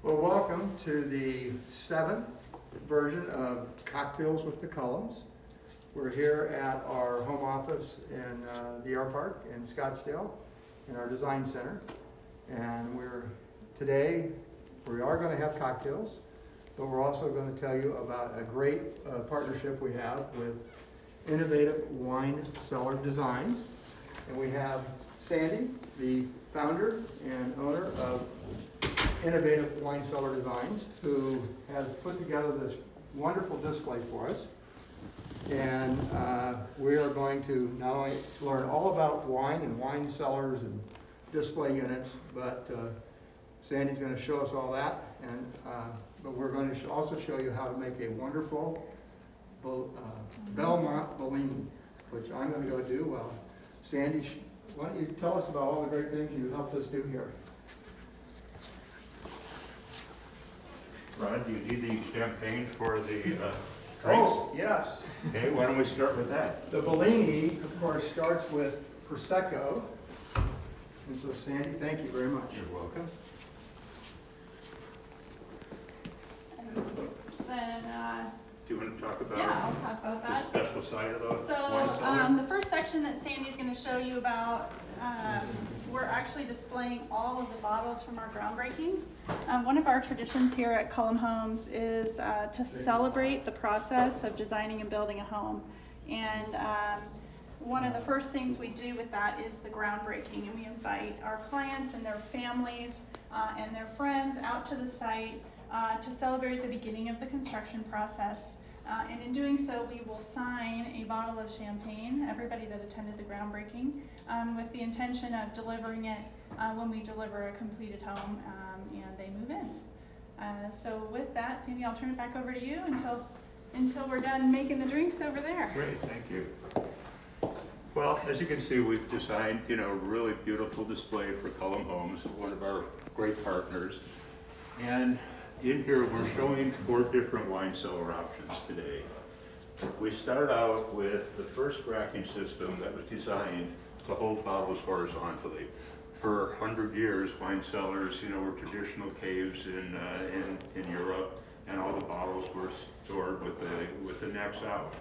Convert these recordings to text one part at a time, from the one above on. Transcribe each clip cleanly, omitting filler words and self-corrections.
Well, welcome to the 7th version of Cocktails with the Cullums. We're here at our home office in the Air Park in Scottsdale in our design center. And today we are going to have cocktails, but we're also going to tell you about a great partnership we have with Innovative Wine Cellar Designs. And we have Sandy, the founder and owner of Innovative Wine Cellar Designs, who has put together this wonderful display for us. And we are going to not only learn all about wine and wine cellars and display units, but Sandy's going to show us all that. And but we're going to also show you how to make a wonderful Belmont Bellini, which I'm going to go do. Well, Sandy, why don't you tell us about all the great things you helped us do here? Ron, do you need the champagne for the drinks? Oh, yes. Okay, why don't we start with that? The Bellini, of course, starts with Prosecco. And so, Sandy, thank you very much. You're welcome. Then, Do you want to talk about yeah, I'll talk about the that. special side of the wine So, cellar? the first section that Sandy's going to show you about, we're actually displaying all of the bottles from our groundbreakings. One of our traditions here at Cullum Homes is to celebrate the process of designing and building a home. And one of the first things we do with that is the groundbreaking, and we invite our clients and their families and their friends out to the site to celebrate the beginning of the construction process. And in doing so, we will sign a bottle of champagne, everybody that attended the groundbreaking, with the intention of delivering it when we deliver a completed home and they move in. So with that, Sandy, I'll turn it back over to you until we're done making the drinks over there. Great, thank you. Well, as you can see, we've designed, a really beautiful display for Cullum Homes, one of our great partners. And in here, we're showing 4 different wine cellar options today. We start out with the first racking system that was designed to hold bottles horizontally. For 100 years, wine cellars, were traditional caves in Europe, and all the bottles were stored with the necks out.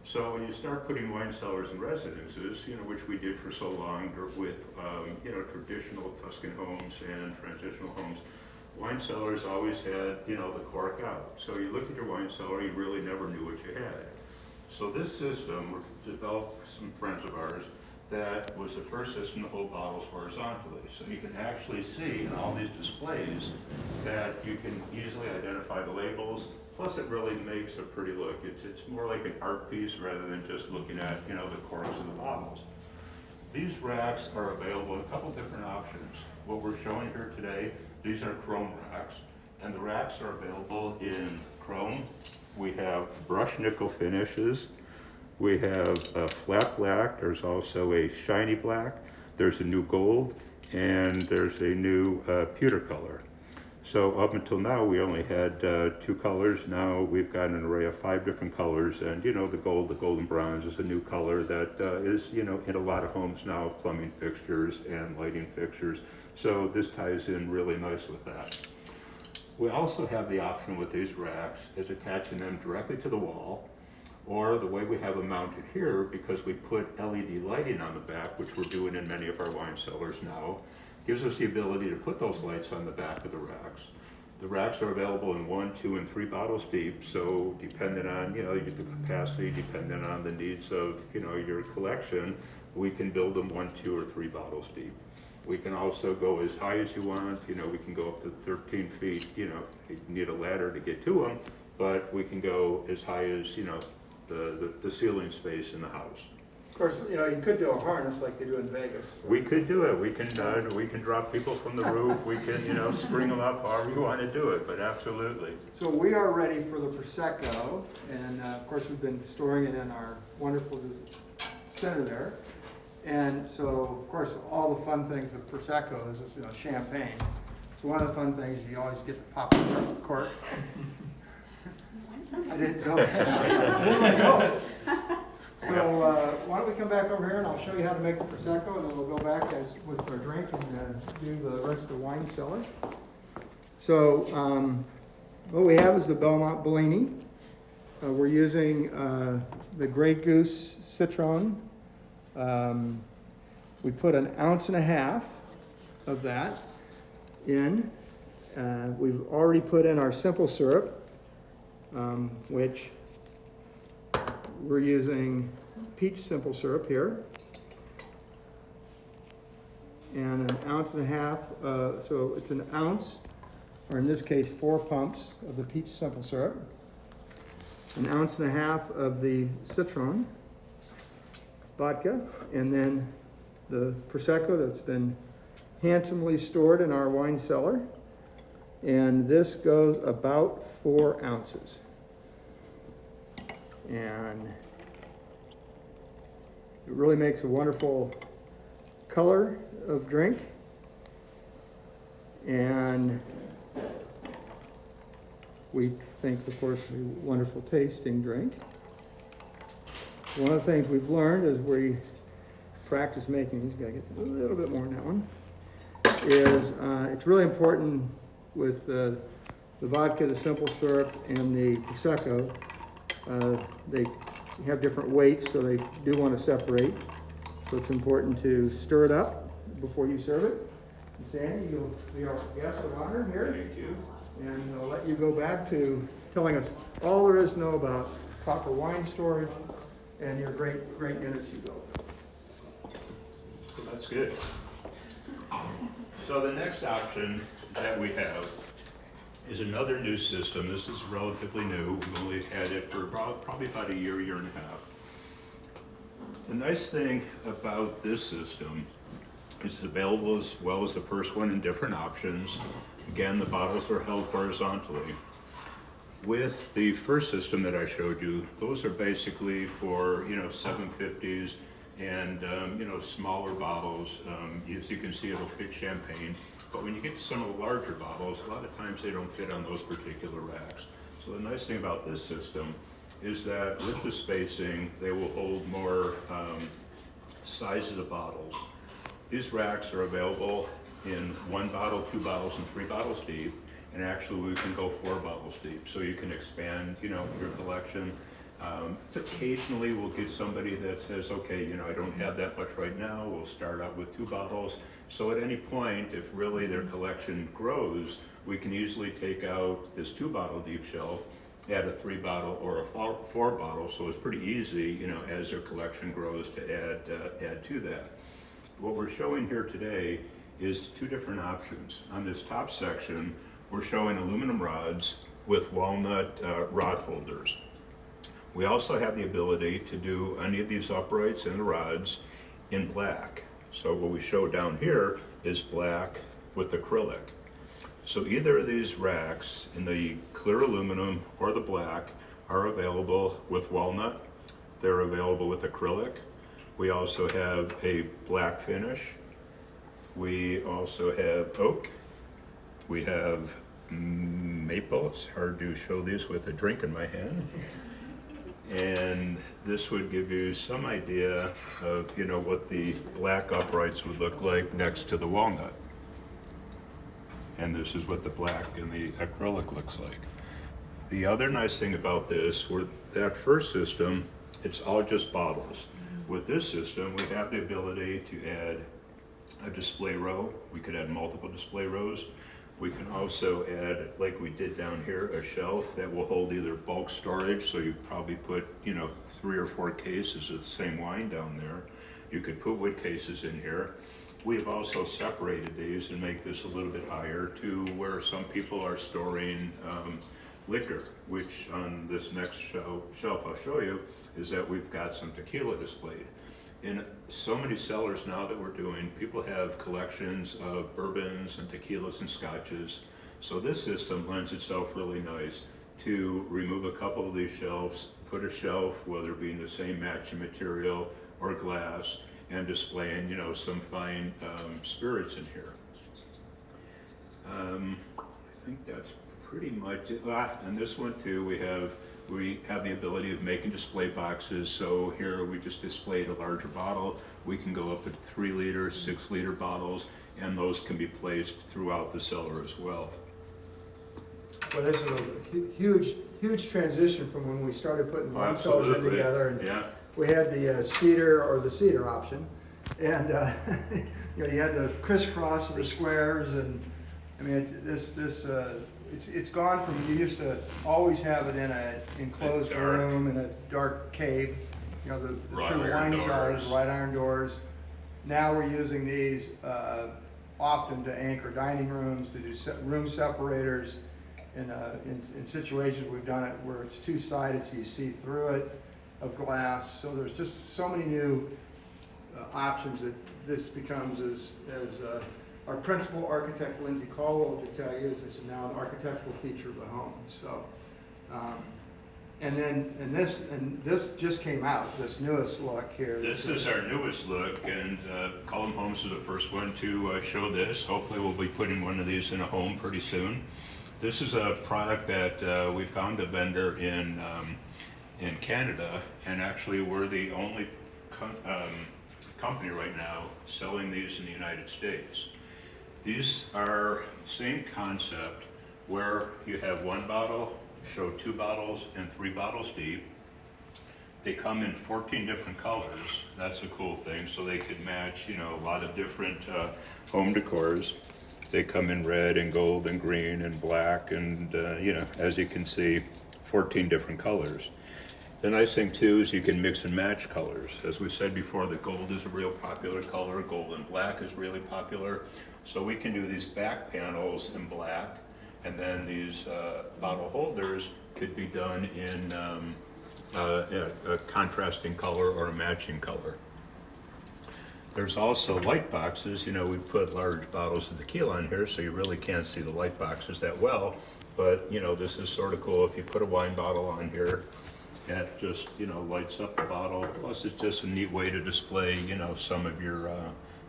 So when you start putting wine cellars in residences, which we did for so long with, traditional Tuscan homes and transitional homes, wine cellars always had, the cork out. So you look at your wine cellar, you really never knew what you had. So this system was developed by some friends of ours that was the first system to hold bottles horizontally. So you can actually see in all these displays that you can easily identify the labels. Plus, it really makes a pretty look. It's more like an art piece rather than just looking at, the corks of the bottles. These racks are available in a couple different options. What we're showing here today, these are chrome racks, and the racks are available in chrome. We have brushed nickel finishes. We have a flat black. There's also a shiny black. There's a new gold, and there's a new pewter color. So up until now, we only had 2 colors. Now we've got an array of 5 different colors, and the golden bronze is a new color that is, in a lot of homes now, plumbing fixtures and lighting fixtures. So this ties in really nice with that. We also have the option with these racks is attaching them directly to the wall, or the way we have them mounted here, because we put LED lighting on the back, which we're doing in many of our wine cellars now, gives us the ability to put those lights on the back of the racks. The racks are available in 1, 2, and 3 bottles deep, so depending on, the capacity, depending on the needs of, your collection, we can build them 1, 2, or 3 bottles deep. We can also go as high as you want, we can go up to 13 feet, you need a ladder to get to them, but we can go as high as, the ceiling space in the house. Of course, you could do a harness like they do in Vegas. We could do it. We can drop people from the roof. We can, spring them up however you want to do it, but absolutely. So we are ready for the Prosecco, and of course we've been storing it in our wonderful center there. And so, of course, all the fun things with Prosecco is, champagne. So one of the fun things, you always get to pop the cork. I didn't go. So why don't we come back over here and I'll show you how to make the Prosecco, and then we'll go back with our drink and do the rest of the wine cellar. So what we have is the Belmont Bellini. We're using the Grey Goose Citron. We put 1.5 ounces of that in. We've already put in our simple syrup, which we're using peach simple syrup here. And 1.5 ounces, so it's 1 ounce, or in this case 4 pumps of the peach simple syrup. 1.5 ounces of the citron vodka, and then the Prosecco that's been handsomely stored in our wine cellar. And this goes about 4 ounces. And it really makes a wonderful color of drink. And we think, of course, a wonderful tasting drink. One of the things we've learned as we practice making these, gotta get a little bit more on that one, is it's really important with the vodka, the simple syrup, and the Prosecco. They have different weights, so they do want to separate. So it's important to stir it up before you serve it. And Sandy, you'll be our guest of honor here. Thank you. And I'll let you go back to telling us all there is to know about proper wine storage and your great units you built. So that's good. So the next option that we have is another new system. This is relatively new. We've only had it for probably about a year and a half. The nice thing about this system is it's available as well as the first one in different options. Again, the bottles are held horizontally. With the first system that I showed you, those are basically for 750s and smaller bottles. As you can see, it'll fit champagne. But when you get to some of the larger bottles, a lot of times they don't fit on those particular racks. So the nice thing about this system is that with the spacing, they will hold more sizes of bottles. These racks are available in 1 bottle, 2 bottles, and 3 bottles deep. And actually, we can go 4 bottles deep, so you can expand, your collection. Occasionally, we'll get somebody that says, okay, I don't have that much right now. We'll start out with 2 bottles. So at any point, if really their collection grows, we can easily take out this 2 bottle deep shelf, add a 3 bottle or a 4 bottle. So it's pretty easy, as their collection grows, to add to that. What we're showing here today is 2 different options. On this top section, we're showing aluminum rods with walnut rod holders. We also have the ability to do any of these uprights and the rods in black. So what we show down here is black with acrylic. So either of these racks in the clear aluminum or the black are available with walnut. They're available with acrylic. We also have a black finish. We also have oak. We have maple. It's hard to show these with a drink in my hand. And this would give you some idea of, what the black uprights would look like next to the walnut. And this is what the black and the acrylic looks like. The other nice thing about this, with that first system, it's all just bottles. With this system, we have the ability to add a display row. We could add multiple display rows. We can also add, like we did down here, a shelf that will hold either bulk storage, so you probably put, 3 or 4 cases of the same wine down there. You could put wood cases in here. We have also separated these and make this a little bit higher to where some people are storing liquor, which on this next shelf I'll show you is that we've got some tequila displayed. In so many cellars now that we're doing, people have collections of bourbons and tequilas and scotches. So this system lends itself really nice to remove a couple of these shelves, put a shelf, whether it be in the same matching material or glass, and displaying, some fine spirits in here. I think that's pretty much it. And this one too, we have the ability of making display boxes. So here we just displayed a larger bottle. We can go up to 3 liter, 6 liter bottles, and those can be placed throughout the cellar as well. Well, this is a huge transition from when we started putting Oh, wine cellars in absolutely. together. And Yeah. we had the cedar option, and you know, you had the crisscross of the squares, and I mean, it's gone from, you used to always have it in an enclosed dark. room in a dark cave, you know, the Wrought true iron wine cellars, doors. wrought iron doors. Now we're using these often to anchor dining rooms, to do room separators. In situations we've done it where it's two-sided, so you see through it, of glass. So there's just so many new options that this becomes as our principal architect, Lindsay Caldwell, to tell you, is this is now an architectural feature of the home. So, and this just came out, this newest look here. This is our newest look, and Cullum Homes is the first one to show this. Hopefully we'll be putting one of these in a home pretty soon. This is a product that we found a vendor in Canada, and actually we're the only company right now selling these in the United States. These are same concept where you have one bottle, show 2 bottles and 3 bottles deep. They come in 14 different colors. That's a cool thing, so they could match, you know, a lot of different home decors. They come in red and gold and green and black, and you know, as you can see, 14 different colors. The nice thing too is you can mix and match colors. As we said before, the gold is a real popular color. Gold and black is really popular. So we can do these back panels in black, and then these bottle holders could be done in a contrasting color or a matching color. There's also light boxes. You know, we put large bottles of tequila on here, so you really can't see the light boxes that well. But, you know, this is sort of cool. If you put a wine bottle on here, that just, you know, lights up the bottle. Plus, it's just a neat way to display, you know, some of your,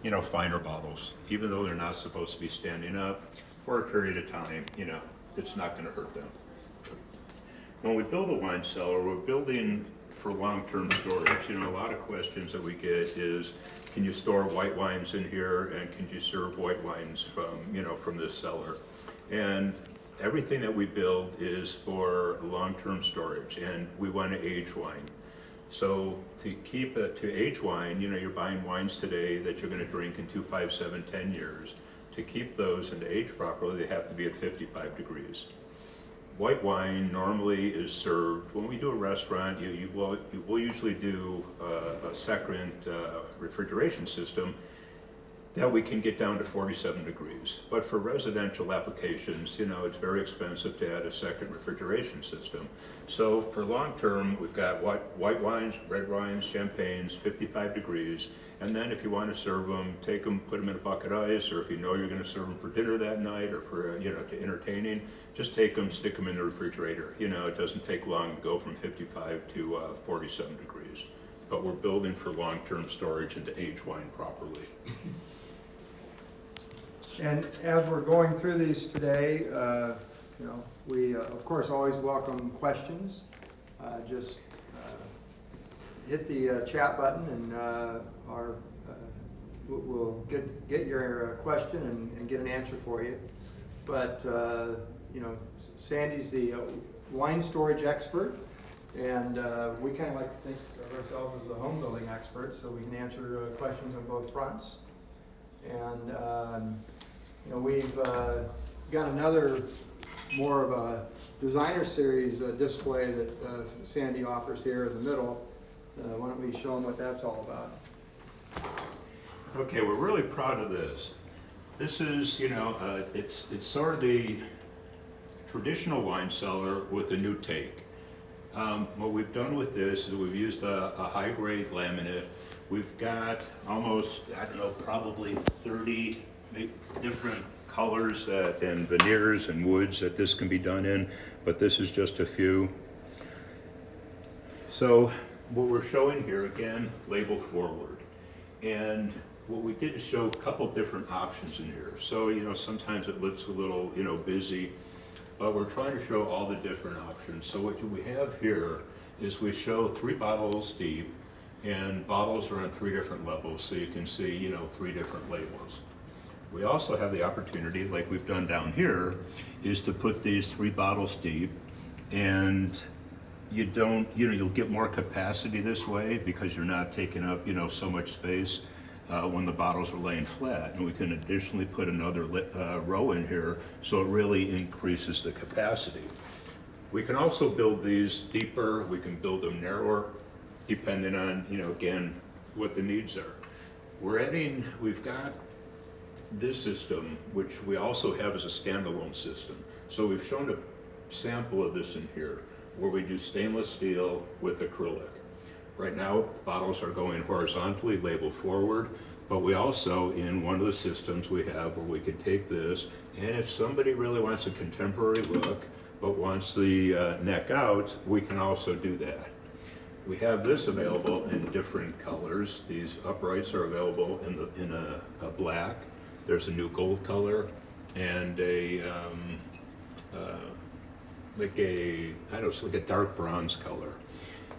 you know, finer bottles. Even though they're not supposed to be standing up for a period of time, you know, it's not going to hurt them. When we build a wine cellar, we're building for long-term storage. You know, a lot of questions that we get is, can you store white wines in here, and can you serve white wines from, you know, from this cellar? And everything that we build is for long-term storage, and we want to age wine. So to keep it to age wine, you know, you're buying wines today that you're going to drink in 2, 5, 7, 10 years. To keep those and to age properly, they have to be at 55 degrees. White wine normally is served, when we do a restaurant, we'll usually do a second refrigeration system that we can get down to 47 degrees. But for residential applications, you know, it's very expensive to add a second refrigeration system. So for long term, we've got white wines, red wines, champagnes, 55 degrees. And then if you want to serve them, take them, put them in a bucket of ice, or if you know you're going to serve them for dinner that night or for, you know, to entertaining, just take them, stick them in the refrigerator. You know, it doesn't take long to go from 55 to 47 degrees. But we're building for long-term storage and to age wine properly. And as we're going through these today, you know, we of course always welcome questions. Just hit the chat button, and we'll get your question and get an answer for you. But you know, Sandy's the wine storage expert, and we kind of like to think of ourselves as the home building expert, so we can answer questions on both fronts. And you know, we've got another more of a designer series display that Sandy offers here in the middle. Why don't we show them what that's all about? Okay, we're really proud of this. This is, you know, it's sort of the traditional wine cellar with a new take. What we've done with this is we've used a high-grade laminate. We've got almost, I don't know, probably 30 different colors and veneers and woods that this can be done in, but this is just a few. So what we're showing here, again, label forward. And what we did is show a couple different options in here. So, you know, sometimes it looks a little, you know, busy, but we're trying to show all the different options. So what we have here is we show 3 bottles deep, and bottles are on 3 different levels, so you can see, you know, 3 different labels. We also have the opportunity, like we've done down here, is to put these 3 bottles deep, and you'll get more capacity this way because you're not taking up, so much space when the bottles are laying flat. And we can additionally put another row in here, so it really increases the capacity. We can also build these deeper, we can build them narrower, depending on, again, what the needs are. We've got this system, which we also have as a standalone system. So we've shown a sample of this in here, where we do stainless steel with acrylic. Right now, bottles are going horizontally, labeled forward, but we also, in one of the systems we have where we can take this, and if somebody really wants a contemporary look, but wants the neck out, we can also do that. We have this available in different colors. These uprights are available in a black. There's a new gold color and like a dark bronze color.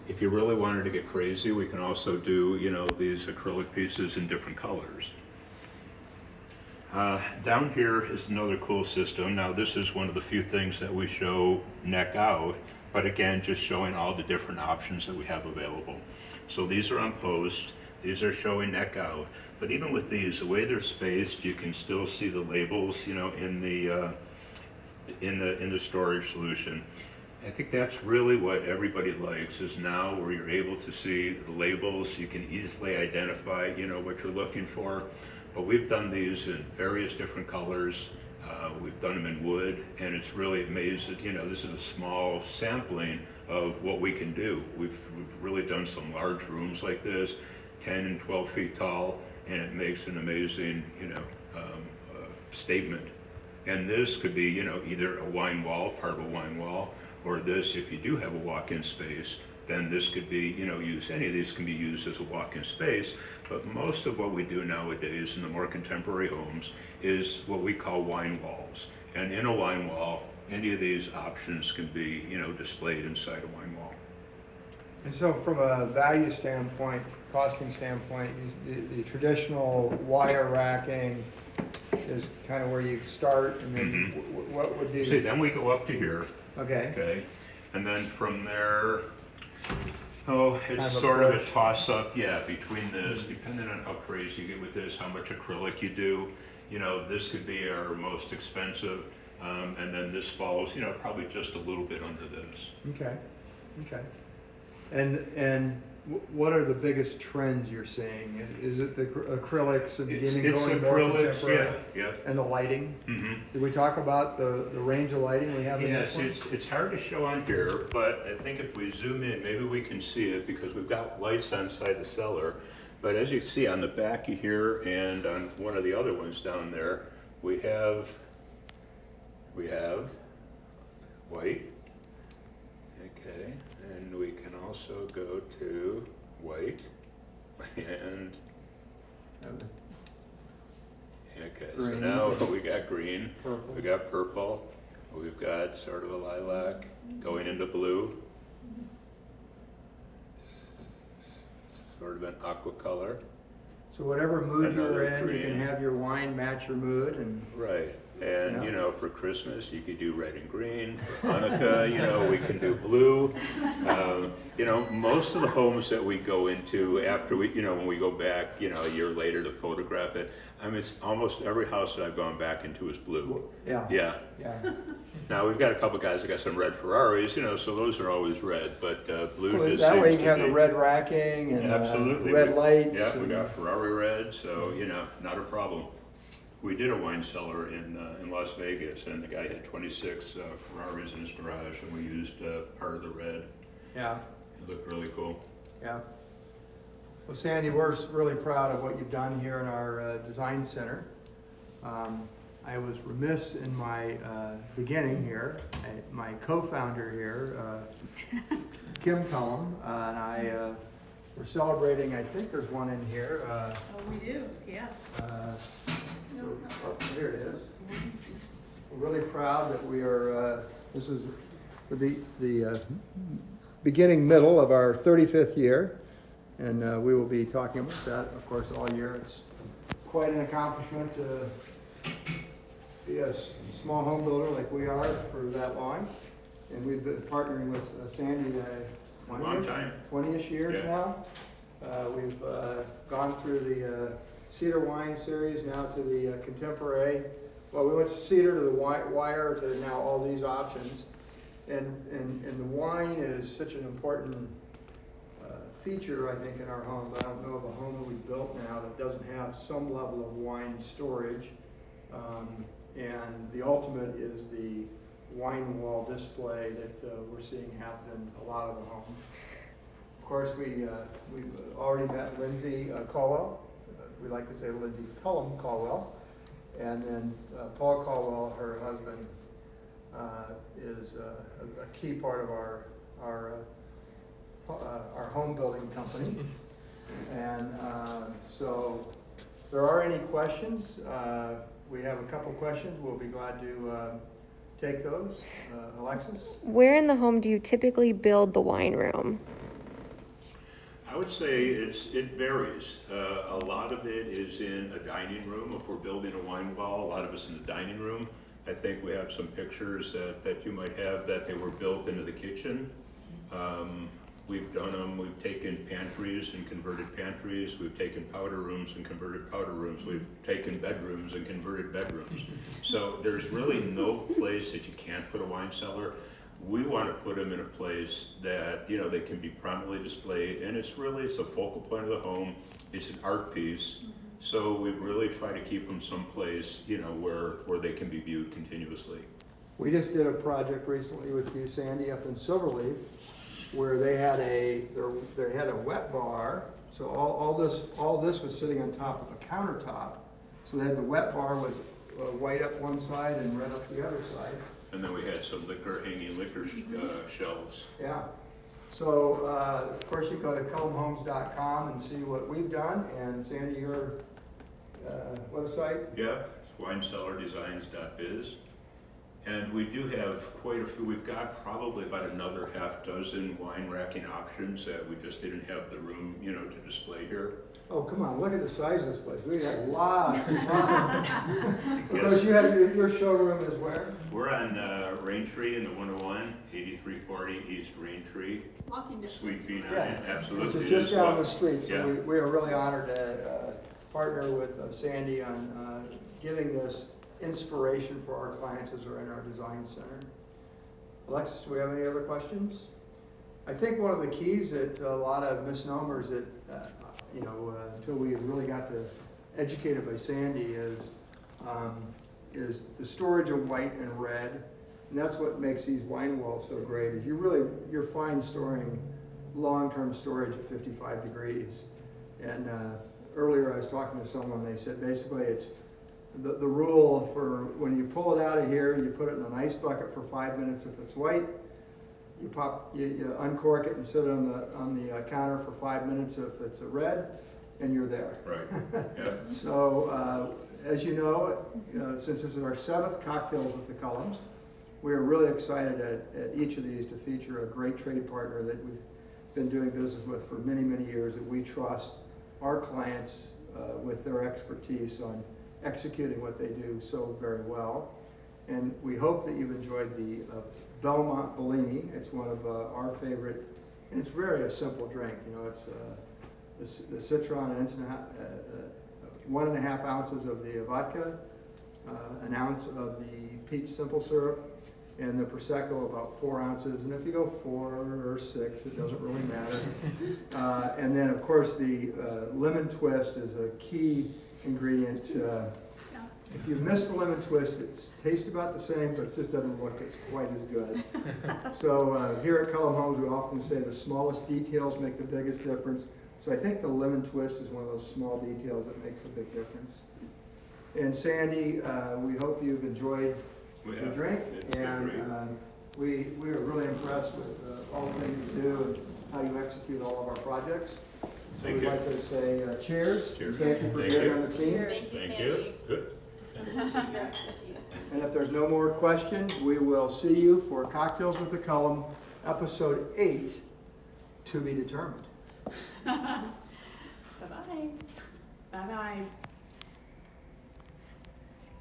If you really wanted to get crazy, we can also do, these acrylic pieces in different colors. Down here is another cool system. Now this is one of the few things that we show neck out, but again, just showing all the different options that we have available. So these are on post, these are showing neck out, but even with these, the way they're spaced, you can still see the labels, in the storage solution. I think that's really what everybody likes, is now where you're able to see the labels, you can easily identify, what you're looking for. But we've done these in various different colors. We've done them in wood, and it's really amazing. This is a small sampling of what we can do. We've really done some large rooms like this, 10 and 12 feet tall, and it makes an amazing, statement. And this could be, either a wine wall, part of a wine wall, or this, if you do have a walk-in space, then this could be, used, any of these can be used as a walk-in space. But most of what we do nowadays in the more contemporary homes is what we call wine walls. And in a wine wall, any of these options can be, displayed inside a wine wall. And so from a value standpoint, costing standpoint, the traditional wire racking is kind of where you start, and then what would you... See, then we go up to here. Okay. Okay, and then from there, it's Kind of a sort of a push. toss-up, between this, depending on how crazy you get with this, how much acrylic you do. This could be our most expensive, and then this falls, probably just a little bit under this. Okay. And what are the biggest trends you're seeing? Is it the acrylics and beginning It's going more acrylics, contemporary? yeah. And the lighting? Mm-hmm. Did we talk about the range of lighting we have in Yes, this one? it's hard to show on here, but I think if we zoom in, maybe we can see it, because we've got lights inside the cellar. But as you can see on the back here and on one of the other ones down there, we have white. Okay, and we can also go to white and okay, so Green. now we got green, Purple. we got purple, we've got sort of a lilac going into blue, sort of an aqua color. So whatever mood you're Another in, you can green. have your wine match your mood, and Right, and Yeah. for Christmas, you could do red and green. For Hanukkah, we can do blue. Most of the homes that we go into after we, when we go back, a year later to photograph it, it's almost every house that I've gone back into is blue. yeah. Yeah. Now, we've got a couple guys that got some red Ferraris, so those are always red, but blue Well, just that way you seems can have to the be. got racking and Absolutely. red lights. Yeah, we and- got Ferrari red, so, not a problem. We did a wine cellar in Las Vegas, and the guy had 26 Ferraris in his garage, and we used part of the red. Yeah, It looked really cool. yeah. Well, Sandy, we're really proud of what you've done here in our design center. I was remiss in my beginning here. My co-founder here, Kim Cullum, and I, we're celebrating, I think there's one in here. Oh, we do, yes. Oh, here it is. We're really proud that we are, this is the beginning middle of our 35th year, and we will be talking about that, of course, all year. It's quite an accomplishment to be a small home builder like we are for that long. And we've been partnering with Sandy A long time. 20-ish years Yeah. now. We've gone through the Cedar Wine series, now to the Contemporary. Well, we went to Cedar to the Wire to now all these options. And the wine is such an important feature, I think, in our home. I don't know of a home that we've built now that doesn't have some level of wine storage. And the ultimate is the wine wall display that we're seeing happen in a lot of the homes. Of course, we've already met Lindsay Caldwell. We like to say Lindsay Caldwell. And then Paul Caldwell, her husband, is a key part of our home building company. And so if there are any questions, we have a couple questions. We'll be glad to take those. Alexis? Where in the home do you typically build the wine room? I would say it varies. A lot of it is in a dining room. If we're building a wine wall, a lot of it's in the dining room. I think we have some pictures that you might have that they were built into the kitchen. We've done them. We've taken pantries and converted pantries. We've taken powder rooms and converted powder rooms. We've taken bedrooms and converted bedrooms. So there's really no place that you can't put a wine cellar. We want to put them in a place that, you know, they can be prominently displayed, and it's a focal point of the home. It's an art piece. So we really try to keep them someplace, you know, where they can be viewed continuously. We just did a project recently with you, Sandy, up in Silverleaf, where they had a wet bar. So all this was sitting on top of a countertop. So they had the wet bar with white up one side and red up the other side. And then we had some hanging liquor shelves. Yeah. So of course you go to cullumhomes.com and see what we've done. And Sandy, your website? Yeah, it's winecellardesigns.biz. And we do have quite a few. We've got probably about another half dozen wine racking options that we just didn't have the room, you know, to display here. Oh, come on, look at the size of this place. We got lots of fun. Because you have your showroom is where? We're on Raintree in the 101, 8340 East Raintree. Walking distance. Suite B9, Yeah. absolutely. Which is just down the street. So Yeah. we are really honored to partner with Sandy on giving this inspiration for our clients as they're in our design center. Alexis, do we have any other questions? I think one of the keys that a lot of misnomers that, until we really got educated by Sandy is the storage of white and red. And that's what makes these wine walls so great, is you're fine storing long-term storage at 55 degrees. And earlier I was talking to someone, they said basically it's the rule for when you pull it out of here, you put it in an ice bucket for 5 minutes if it's white. You uncork it and sit it on the counter for 5 minutes if it's a red, and you're there. Right. Yeah. So as you know, since this is our 7th Cocktails with the Cullums, we are really excited at each of these to feature a great trade partner that we've been doing business with for many, many years, that we trust our clients with their expertise on executing what they do so very well. And we hope that you've enjoyed the Belmont Bellini. It's one of our favorite, and it's very a simple drink. You know, it's the citron, 1.5 ounces of the vodka, an ounce of the peach simple syrup, and the Prosecco about 4 ounces. And if you go 4 or 6, it doesn't really matter. And then, of course, the lemon twist is a key ingredient. If you miss the lemon twist, it tastes about the same, but it just doesn't look as quite as good. So here at Cullum Homes, we often say the smallest details make the biggest difference. So I think the lemon twist is one of those small details that makes a big difference. And Sandy, we hope you've enjoyed the drink, and we are really impressed with all the things you do and how you execute all of our projects. So we'd like to say cheers. Cheers. Thank you for Thank being you. on the team. Thank you. Good. And if there's no more questions, we will see you for Cocktails with the Cullum, episode 8, to be determined. Bye-bye. Bye-bye.